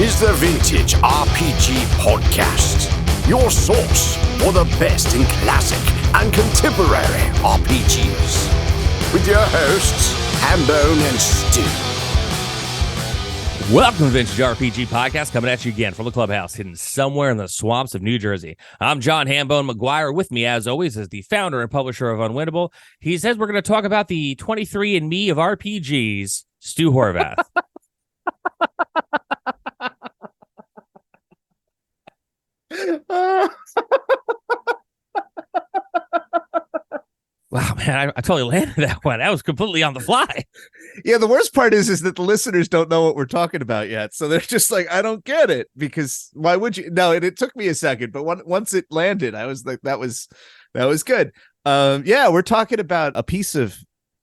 is the Vintage RPG Podcast, your source for the best in classic and contemporary RPGs. With your hosts, Hambone and Stu. Welcome to the Vintage RPG Podcast, coming at you again from the clubhouse hidden somewhere in the swamps of New Jersey. I'm John Hambone McGuire. With me, as always, is the founder and publisher of Unwinnable. He says we're going to talk about the 23andMe of RPGs, Stu Horvath. Wow, man, I totally landed that one. That was completely on the fly. Yeah, the worst part is that the listeners don't know what we're talking about yet. So they're just like, I don't get it, because why would you? No, it took me a second, but once it landed, I was like, that was good. Yeah, we're talking about a piece of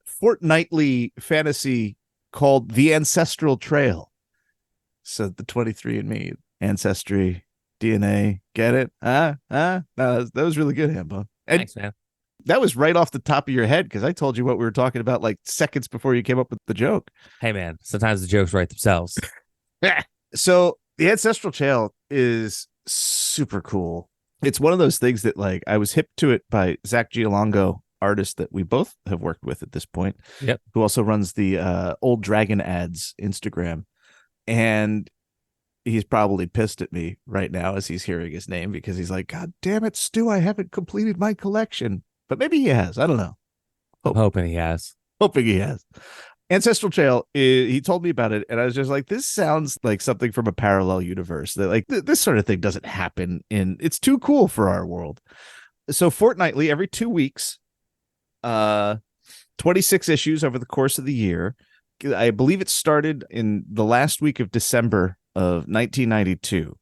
fortnightly fantasy called The Ancestral Trail. So the 23andMe, ancestry, DNA, get it? No, that was really good, Hambone. Thanks, man. That was right off the top of your head, because I told you what we were talking about like seconds before you came up with the joke. Hey, man, sometimes the jokes write themselves. So the Ancestral Trail is super cool. It's one of those things that, like, I was hip to it by Zach Giolongo, artist that we both have worked with at this point. Yep. Who also runs the Old Dragon Ads Instagram. And he's probably pissed at me right now as he's hearing his name, because he's like, God damn it, Stu, I haven't completed my collection. But maybe he has. I don't know. I'm hoping he has. Hoping he has. Ancestral Trail, he told me about it, and I was just like, this sounds like something from a parallel universe. That, like, this sort of thing doesn't happen it's too cool for our world. So fortnightly, every 2 weeks, 26 issues over the course of the year. I believe it started in the last week of December of 1992.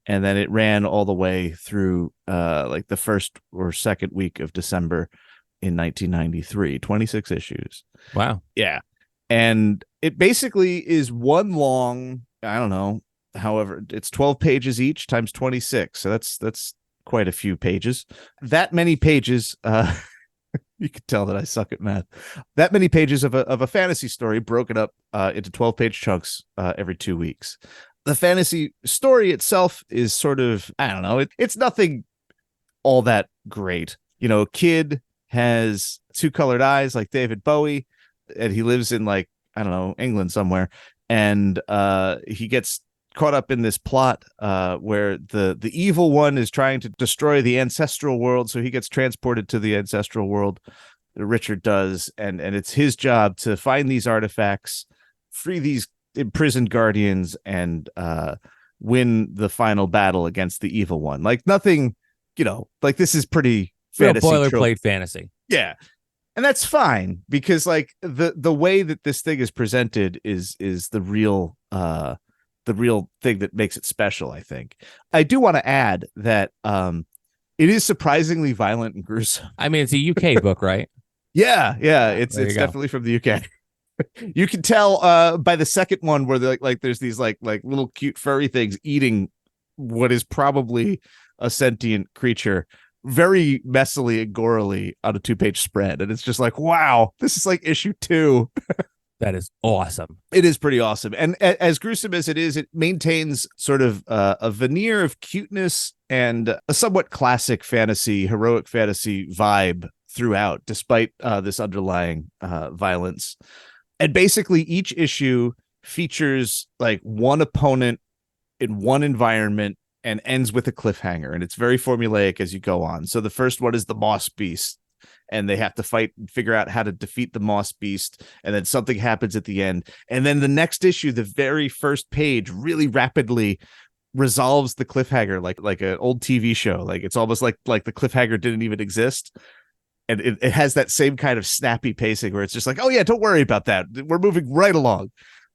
And then it ran all the way through like the first or second week of December in 1993, 26 issues. Wow. Yeah. And it basically is one long, I don't know, however, it's 12 pages each times 26. So that's quite a few pages. That many pages, you can tell that I suck at math. That many pages of a fantasy story broken up into 12-page chunks every 2 weeks. The fantasy story itself is sort of, I don't know, it's nothing all that great. You know, a kid has two colored eyes like David Bowie, and he lives in, like, I don't know, England somewhere. And he gets caught up in this plot where the evil one is trying to destroy the ancestral world. So he gets transported to the ancestral world. Richard does. And it's his job to find these artifacts, free these imprisoned guardians, and win the final battle against the evil one. Like, nothing, you know, like, this is pretty fantasy, boilerplate fantasy. Yeah. And that's fine, because, like, the way that this thing is presented is the real thing that makes it special, I think. I do want to add that it is surprisingly violent and gruesome. I mean, it's a UK book, right? Yeah, it's definitely from the UK. You can tell by the second one where there's these like little cute furry things eating what is probably a sentient creature very messily and gorily on a 2-page spread. And it's just like, wow, this is like issue 2. That is awesome. It is pretty awesome. And as gruesome as it is, it maintains sort of a veneer of cuteness and a somewhat classic fantasy, heroic fantasy vibe throughout, despite this underlying violence. And basically each issue features like one opponent in one environment and ends with a cliffhanger. And it's very formulaic as you go on. So the first one is the Moss Beast, and they have to fight and figure out how to defeat the Moss Beast. And then something happens at the end. And then the next issue, the very first page, really rapidly resolves the cliffhanger, like an old TV show. Like, it's almost like the cliffhanger didn't even exist. And it has that same kind of snappy pacing where it's just like, oh yeah, don't worry about that. We're moving right along.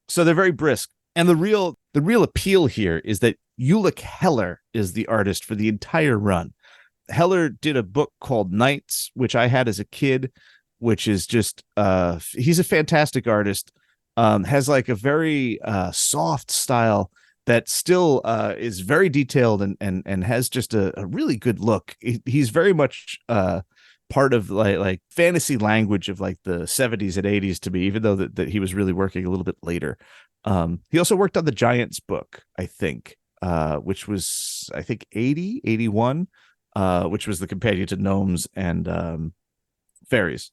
So they're very brisk. And the real appeal here is that Julek Heller is the artist for the entire run. Heller did a book called Nights, which I had as a kid, which is just he's a fantastic artist. Has like a very soft style that still is very detailed and has just a really good look. He's very much part of like fantasy language of like the 70s and 80s to me, even though that he was really working a little bit later. He also worked on the Giants book, I think, which was, I think, 81, which was the companion to Gnomes and Fairies.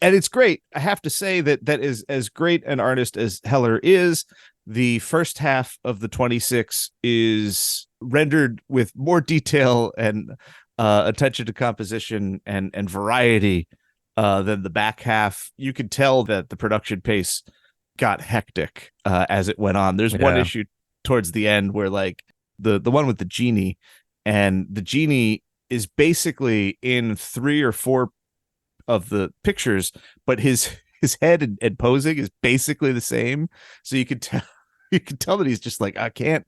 And it's great. I have to say that is as great an artist as Heller is. The first half of the 26 is rendered with more detail and attention to composition and variety than the back half. You could tell that the production pace got hectic as it went on. There's one issue towards the end where like the one with the genie, and the genie is basically in 3 or 4 of the pictures, but his head and posing is basically the same. So you could tell that he's just like, I can't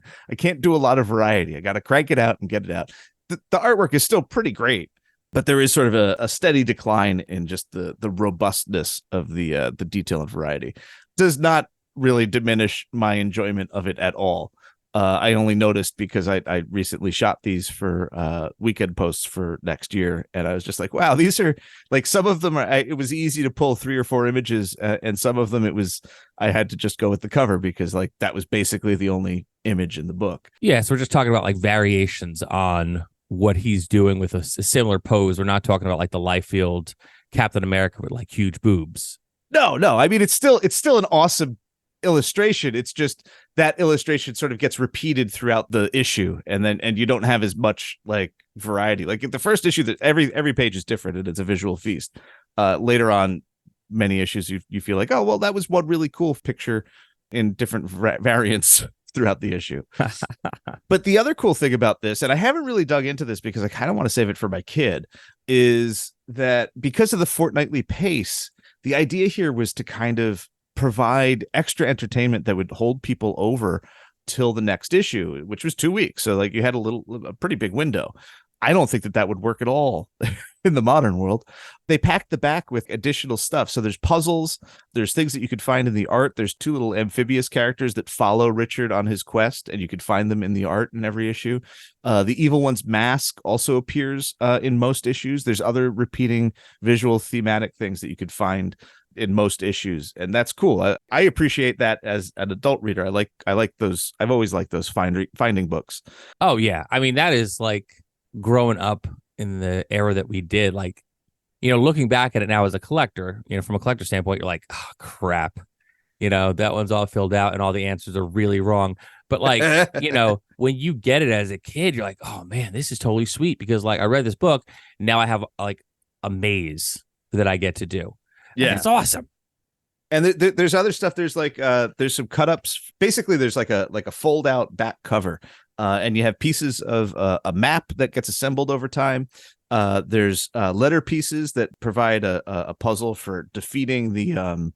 do a lot of variety. I got to crank it out and get it out. The artwork is still pretty great, but there is sort of a steady decline in just the robustness of the detail and variety. Does not really diminish my enjoyment of it at all. I only noticed because I recently shot these for weekend posts for next year, and I was just like, wow, these are like, some of them are, it was easy to pull 3 or 4 images, and some of them I had to just go with the cover because like that was basically the only image in the book. Yeah, so we're just talking about like variations on what he's doing with a similar pose. We're not talking about like the Liefeld Captain America with like huge boobs. No, I mean, it's still an awesome illustration. It's just that illustration sort of gets repeated throughout the issue, and you don't have as much like variety. Like in the first issue, that every page is different and it's a visual feast. Later on, many issues you feel like, oh well, that was one really cool picture in different variants throughout the issue. But the other cool thing about this, and I haven't really dug into this because I kind of want to save it for my kid, is that because of the fortnightly pace, the idea here was to kind of provide extra entertainment that would hold people over till the next issue, which was 2 weeks. So like you had a pretty big window. I don't think that would work at all in the modern world. They packed the back with additional stuff. So there's puzzles, there's things that you could find in the art. There's 2 little amphibious characters that follow Richard on his quest, and you could find them in the art in every issue. The Evil One's mask also appears in most issues. There's other repeating visual thematic things that you could find in most issues, and that's cool. I appreciate that as an adult reader. I like those. I've always liked those finding books. Oh yeah, I mean that is like growing up in the era that we did. Like, you know, looking back at it now as a collector, you know, from a collector standpoint, you're like, oh crap, you know, that one's all filled out and all the answers are really wrong. But like, you know, when you get it as a kid, you're like, oh man, this is totally sweet because like I read this book, now I have like a maze that I get to do. Yeah, it's awesome. And there's other stuff. There's like there's some cut ups. Basically, there's like a fold out back cover, and you have pieces of a map that gets assembled over time. There's letter pieces that provide a puzzle for defeating the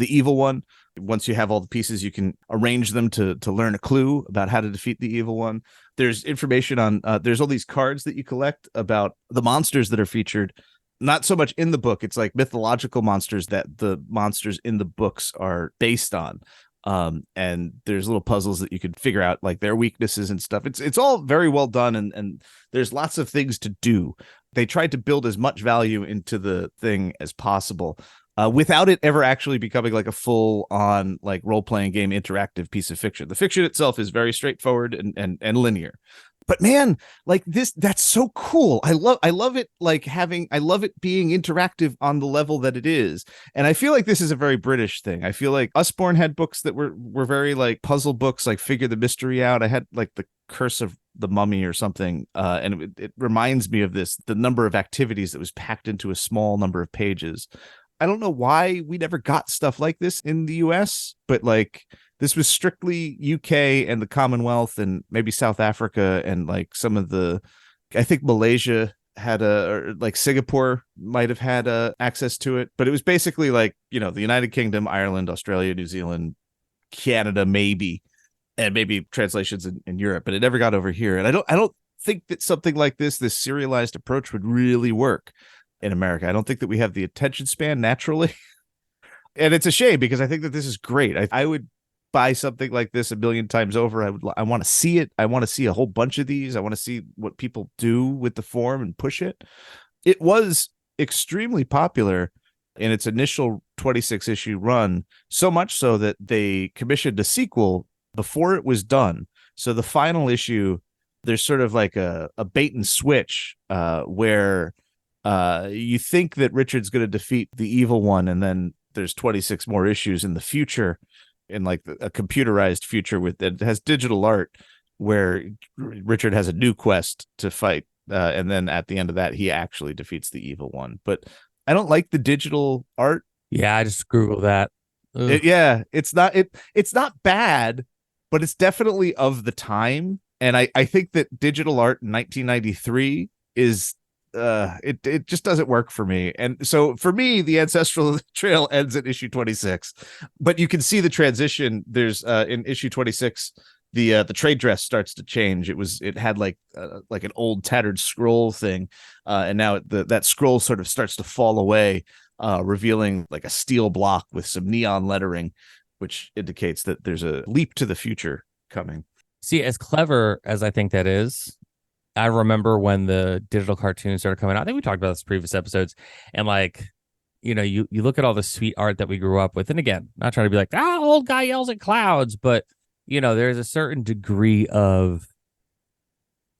evil one. Once you have all the pieces, you can arrange them to learn a clue about how to defeat the evil one. There's information on there's all these cards that you collect about the monsters that are featured. Not so much in the book. It's like mythological monsters that the monsters in the books are based on. And there's little puzzles that you could figure out like their weaknesses and stuff. It's all very well done. And there's lots of things to do. They tried to build as much value into the thing as possible without it ever actually becoming like a full on like role-playing game interactive piece of fiction. The fiction itself is very straightforward and linear. But man, like this, that's so cool. I love it. Like I love it being interactive on the level that it is. And I feel like this is a very British thing. I feel like Usborne had books that were very like puzzle books, like figure the mystery out. I had like the Curse of the Mummy or something. And it reminds me of this, the number of activities that was packed into a small number of pages. I don't know why we never got stuff like this in the US, but like, this was strictly UK and the Commonwealth and maybe South Africa and like some of I think Malaysia had or like Singapore might have had access to it. But it was basically like, you know, the United Kingdom, Ireland, Australia, New Zealand, Canada, maybe, and maybe translations in Europe. But it never got over here. And I don't think that something like this serialized approach would really work in America. I don't think that we have the attention span naturally. And it's a shame because I think that this is great. I would buy something like this a million times over. I want to see it. I want to see a whole bunch of these. I want to see what people do with the form and push it. It was extremely popular in its initial 26 issue run, so much so that they commissioned a sequel before it was done. So the final issue, there's sort of like a bait and switch where you think that Richard's going to defeat the evil one, and then there's 26 more issues in the future, in like a computerized future with that has digital art, where Richard has a new quest to fight, and then at the end of that, he actually defeats the evil one. But I don't like the digital art. Yeah, I just Googled that. It's not bad, but it's definitely of the time. And I think that digital art in 1993 is it just doesn't work for me. And so for me, the Ancestral Trail ends at issue 26, but you can see the transition. There's in issue 26, the trade dress starts to change. It had like an old tattered scroll thing, and now that scroll sort of starts to fall away, revealing like a steel block with some neon lettering, which indicates that there's a leap to the future coming. See, as clever as I think that is, I remember when the digital cartoons started coming out. I think we talked about this in previous episodes, and like, you look at all the sweet art that we grew up with, and again, not trying to be like, old guy yells at clouds, but there's a certain degree of,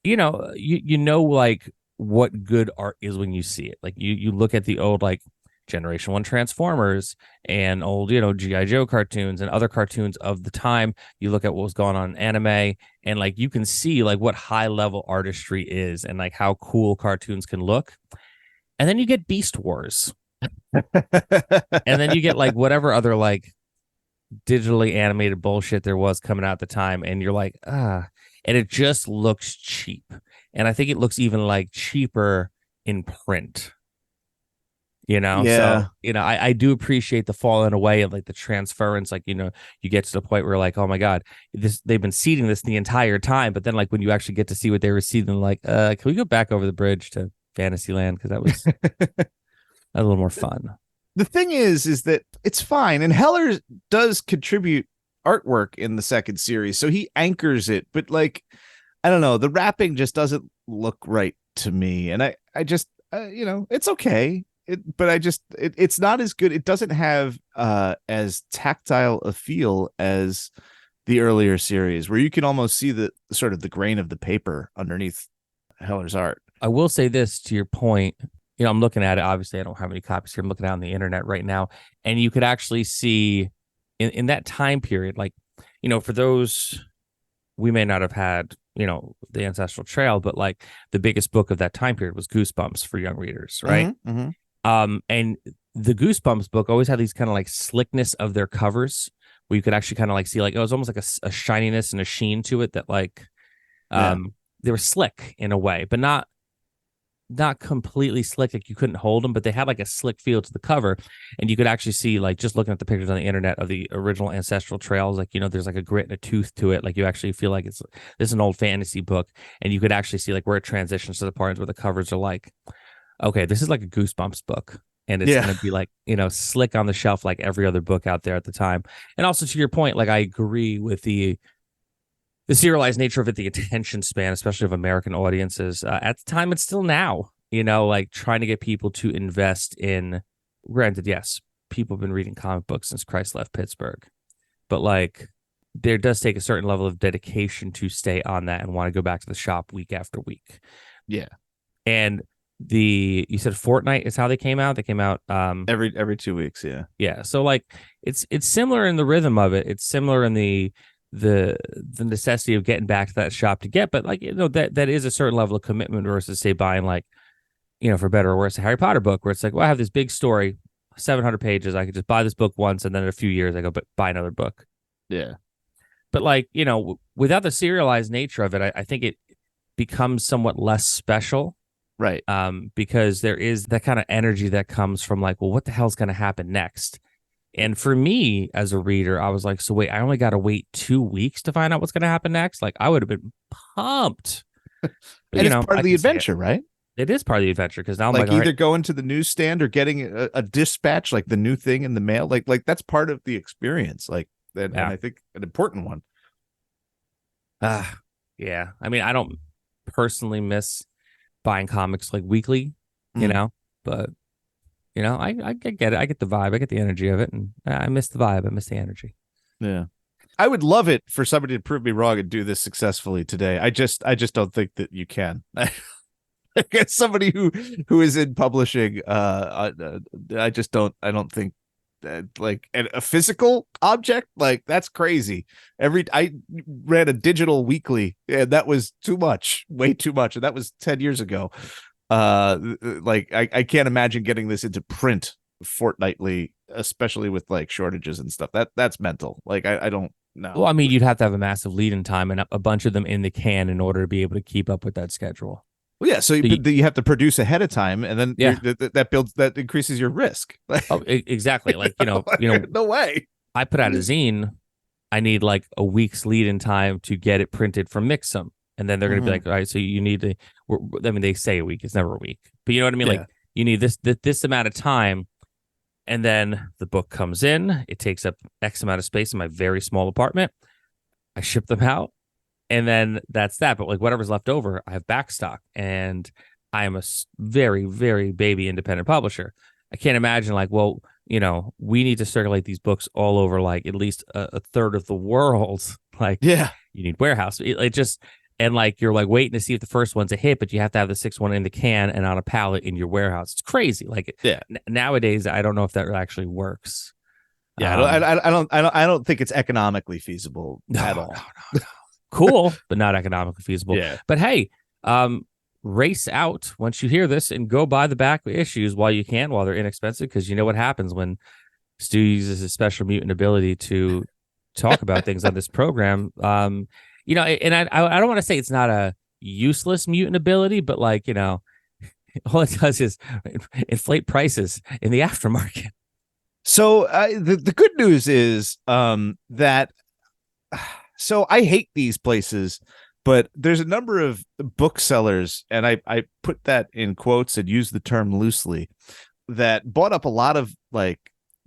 like what good art is when you see it. Like you look at the old like Generation 1 Transformers and old, G.I. Joe cartoons and other cartoons of the time. You look at what was going on in anime, and like you can see like what high level artistry is and like how cool cartoons can look. And then you get Beast Wars. And then you get like whatever other like digitally animated bullshit there was coming out at the time, and you're like, and it just looks cheap. And I think it looks even like cheaper in print. Yeah. So, I do appreciate the falling away of like the transference. Like, you get to the point where like, oh my God, they've been seeding this the entire time. But then like when you actually get to see what they were seeding, like, can we go back over the bridge to Fantasyland? Because that was a little more fun. The thing is that it's fine. And Heller does contribute artwork in the second series, so he anchors it. But like, I don't know, the wrapping just doesn't look right to me. And I just, it's okay. It's not as good. It doesn't have as tactile a feel as the earlier series, where you can almost see the sort of the grain of the paper underneath Heller's art. I will say this to your point. I'm looking at it. Obviously, I don't have any copies here. I'm looking on the internet right now, and you could actually see in that time period, like, for those, we may not have had, the Ancestral Trail, but like the biggest book of that time period was Goosebumps for young readers, right? Mm-hmm, mm-hmm. And the Goosebumps book always had these kind of like slickness of their covers, where you could actually kind of like see like it was almost like a shininess and a sheen to it that like they were slick in a way, but not completely slick, like you couldn't hold them, but they had like a slick feel to the cover. And you could actually see, like, just looking at the pictures on the internet of the original Ancestral Trails, like, there's like a grit and a tooth to it. Like you actually feel like this is an old fantasy book, and you could actually see like where it transitions to the parts where the covers are like, okay, this is like a Goosebumps book, and it's going to be like, slick on the shelf like every other book out there at the time. And also to your point, like I agree with the serialized nature of it, the attention span, especially of American audiences. At the time, it's still now, like trying to get people to invest in, granted, yes, people have been reading comic books since Christ left Pittsburgh, but like there does take a certain level of dedication to stay on that and want to go back to the shop week after week. Yeah. And you said Fortnite is how they came out. They came out every 2 weeks. Yeah. Yeah. So like it's similar in the rhythm of it. It's similar in the necessity of getting back to that shop to get, but like, that is a certain level of commitment versus say buying like, for better or worse, a Harry Potter book where it's like, well, I have this big story, 700 pages. I could just buy this book once, and then in a few years I go buy another book. Yeah. But like, without the serialized nature of it, I think it becomes somewhat less special. Right. Because there is that kind of energy that comes from like, well, what the hell's going to happen next? And for me as a reader, I was like, so wait, I only got to wait 2 weeks to find out what's going to happen next. Like I would have been pumped. But, and it's part of the adventure, right? It is part of the adventure, because now I'm like either right, going to the newsstand or getting a dispatch, like the new thing in the mail. Like that's part of the experience. Like that, and I think an important one. Yeah. I mean, I don't personally miss buying comics like weekly, but You know, I get it. I get the vibe. I get the energy of it, and I miss the vibe. I miss the energy. Yeah. I would love it for somebody to prove me wrong and do this successfully today. I just don't think that you can. As somebody who is in publishing, I don't think like a physical object, like that's crazy. I ran a digital weekly, and that was too much, way too much, and that was 10 years ago. Like I can't imagine getting this into print fortnightly, especially with like shortages and stuff. That's mental. Like I don't know. Well, I mean, you'd have to have a massive lead-in time and a bunch of them in the can in order to be able to keep up with that schedule. Well, yeah, so you have to produce ahead of time, and then that increases your risk. Exactly. Like no way. I put out a zine. I need like a week's lead-in time to get it printed from Mixum, and then they're going to be like, all right, so you need to. I mean, they say a week. It's never a week, but you know what I mean. Like you need this amount of time, and then the book comes in. It takes up X amount of space in my very small apartment. I ship them out. And then that's that. But like whatever's left over, I have backstock. And I am a very, very baby independent publisher. I can't imagine like, well, we need to circulate these books all over like at least a third of the world. Like, you need warehouse. It just, and like you're like waiting to see if the first one's a hit, but you have to have the sixth one in the can and on a pallet in your warehouse. It's crazy. Like nowadays, I don't know if that actually works. Yeah, I don't think it's economically feasible at all. No. Cool, but not economically feasible. Yeah. But hey, race out once you hear this and go buy the back issues while you can, while they're inexpensive, because you know what happens when Stu uses his special mutant ability to talk about things on this program. And I don't want to say it's not a useless mutant ability, but like, all it does is inflate prices in the aftermarket. So the good news is that. So I hate these places, but there's a number of booksellers, and I put that in quotes and use the term loosely, that bought up a lot of like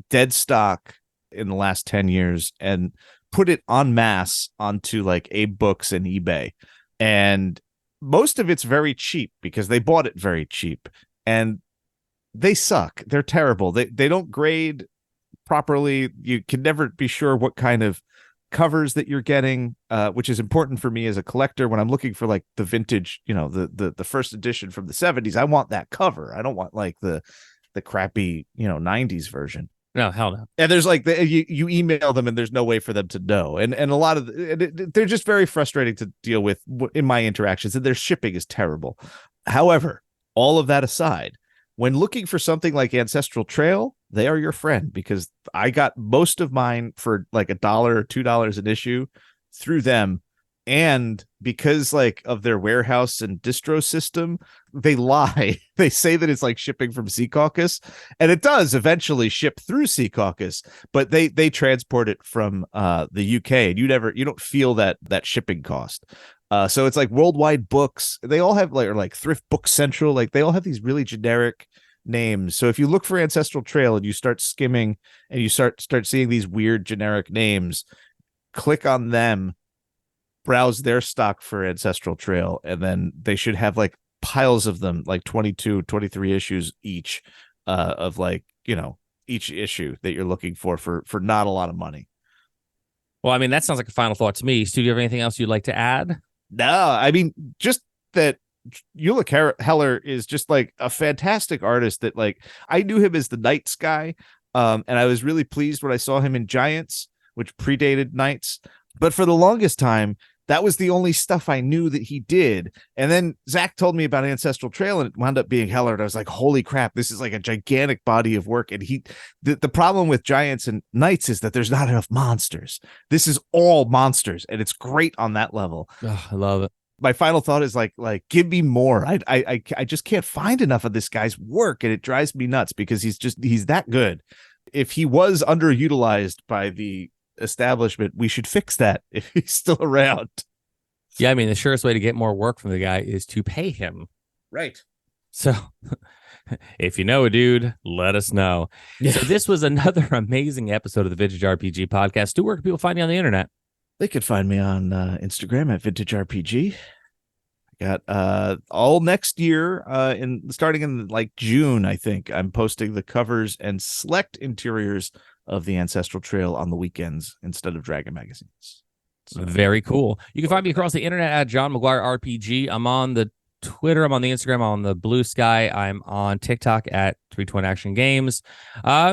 dead stock in the last 10 years and put it en masse onto like Abe Books and eBay. And most of it's very cheap because they bought it very cheap, and they suck. They're terrible. They don't grade properly. You can never be sure what kind of covers that you're getting, which is important for me as a collector when I'm looking for like the vintage, the first edition from the 70s. I want that cover. I don't want like the crappy 90s version. No, hell no. And there's like you email them and there's no way for them to know, and a lot of they're just very frustrating to deal with in my interactions, and their shipping is terrible. However, all of that aside, when looking for something like Ancestral Trail, they are your friend, because I got most of mine for like $1 or $2 an issue through them. And because like of their warehouse and distro system, they lie. They say that it's like shipping from Sea Caucus, and it does eventually ship through Sea Caucus, but they transport it from the UK, and you don't feel that shipping cost. So it's like Worldwide Books. They all have like Thrift Book Central. Like they all have these really generic names. So if you look for Ancestral Trail and you start skimming and you start seeing these weird generic names, click on them, browse their stock for Ancestral Trail, and then they should have like piles of them, like 22, 23 issues each, of like, each issue that you're looking for not a lot of money. Well, I mean, that sounds like a final thought to me. Stu, do you have anything else you'd like to add? No, I mean, just that Julek Heller is just like a fantastic artist that like I knew him as the Knights guy. And I was really pleased when I saw him in Giants, which predated Knights. But for the longest time, that was the only stuff I knew that he did. And then Zach told me about Ancestral Trail, and it wound up being Heller. And I was like, holy crap, this is like a gigantic body of work. And the problem with Giants and Knights is that there's not enough monsters. This is all monsters, and it's great on that level. Oh, I love it. My final thought is like give me more. I just can't find enough of this guy's work, and it drives me nuts because he's that good. If he was underutilized by the establishment, we should fix that if he's still around. Yeah, I mean, the surest way to get more work from the guy is to pay him. Right. So if you know a dude, let us know. Yeah. So this was another amazing episode of the Vintage RPG Podcast. Stu, where can people find you on the internet? They could find me on Instagram at Vintage RPG. got all next year, starting in like June, I think. I'm posting the covers and select interiors of the Ancestral Trail on the weekends instead of Dragon magazines. So, very cool. You can find me across the internet at John McGuire RPG. I'm on the Twitter, I'm on the Instagram, I'm on the Blue Sky, I'm on TikTok at 320 Action Games.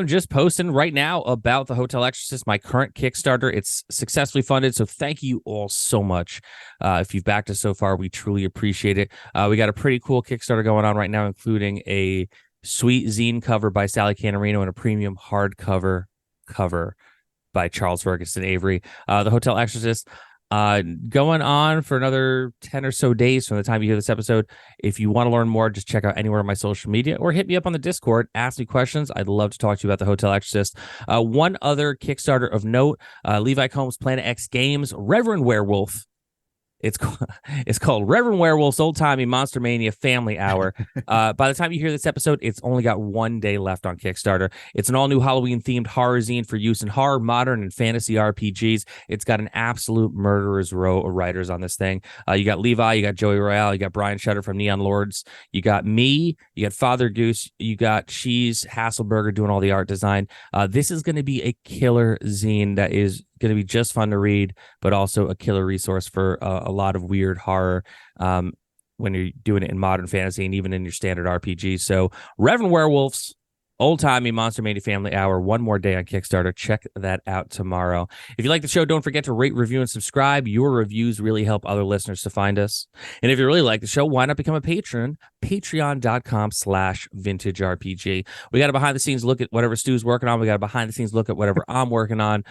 Just posting right now about the Hotel Exorcist, my current Kickstarter. It's successfully funded, so thank you all so much. If you've backed us so far, we truly appreciate it. We got a pretty cool Kickstarter going on right now, including a sweet zine cover by Sally Canarino and a premium hardcover cover by Charles Ferguson Avery. The Hotel Exorcist going on for another 10 or so days from the time you hear this episode. If you want to learn more, just check out anywhere on my social media or hit me up on the Discord. Ask me questions. I'd love to talk to you about the Hotel Exorcist. One other Kickstarter of note, Levi Combs, Planet X Games, Reverend Werewolf. It's called Reverend Werewolf's Old Timey Monster Mania Family Hour. By the time you hear this episode, it's only got 1 day left on Kickstarter. It's an all-new Halloween-themed horror zine for use in horror, modern, and fantasy RPGs. It's got an absolute murderer's row of writers on this thing. You got Levi, you got Joey Royale, you got Brian Shutter from Neon Lords, you got me, you got Father Goose, you got Cheese Hasselberger doing all the art design. This is going to be a killer zine that is going to be just fun to read, but also a killer resource for a lot of weird horror when you're doing it in modern fantasy and even in your standard RPG. So Reverend Werewolf's Old Timey Monster Mania Family Hour, 1 more day on Kickstarter. Check that out tomorrow. If you like the show, don't forget to rate, review, and subscribe. Your reviews really help other listeners to find us. And if you really like the show, why not become a patron? Patreon.com/vintagerpg. We got a behind-the-scenes look at whatever Stu's working on. We got a behind-the-scenes look at whatever I'm working on.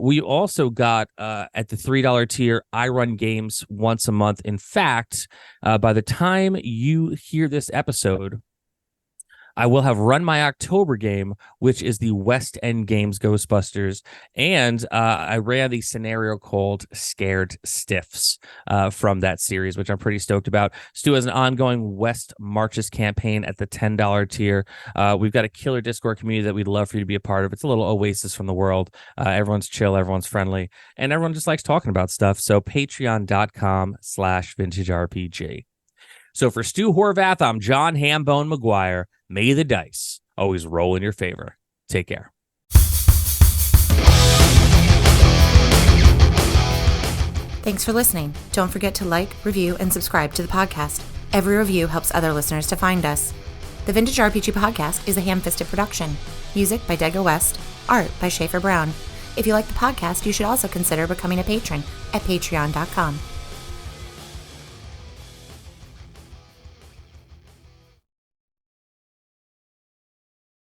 We also got, at the $3 tier, I run games once a month. In fact, by the time you hear this episode, I will have run my October game, which is the West End Games Ghostbusters, and I ran the scenario called Scared Stiffs from that series, which I'm pretty stoked about. Stu has an ongoing West Marches campaign at the $10 tier. We've got a killer Discord community that we'd love for you to be a part of. It's a little oasis from the world. Everyone's chill, everyone's friendly, and everyone just likes talking about stuff. So patreon.com/vintagerpg. So for Stu Horvath, I'm John Hambone McGuire. May the dice always roll in your favor. Take care. Thanks for listening. Don't forget to like, review, and subscribe to the podcast. Every review helps other listeners to find us. The Vintage RPG Podcast is a ham-fisted production. Music by Dego West. Art by Schaefer Brown. If you like the podcast, you should also consider becoming a patron at patreon.com.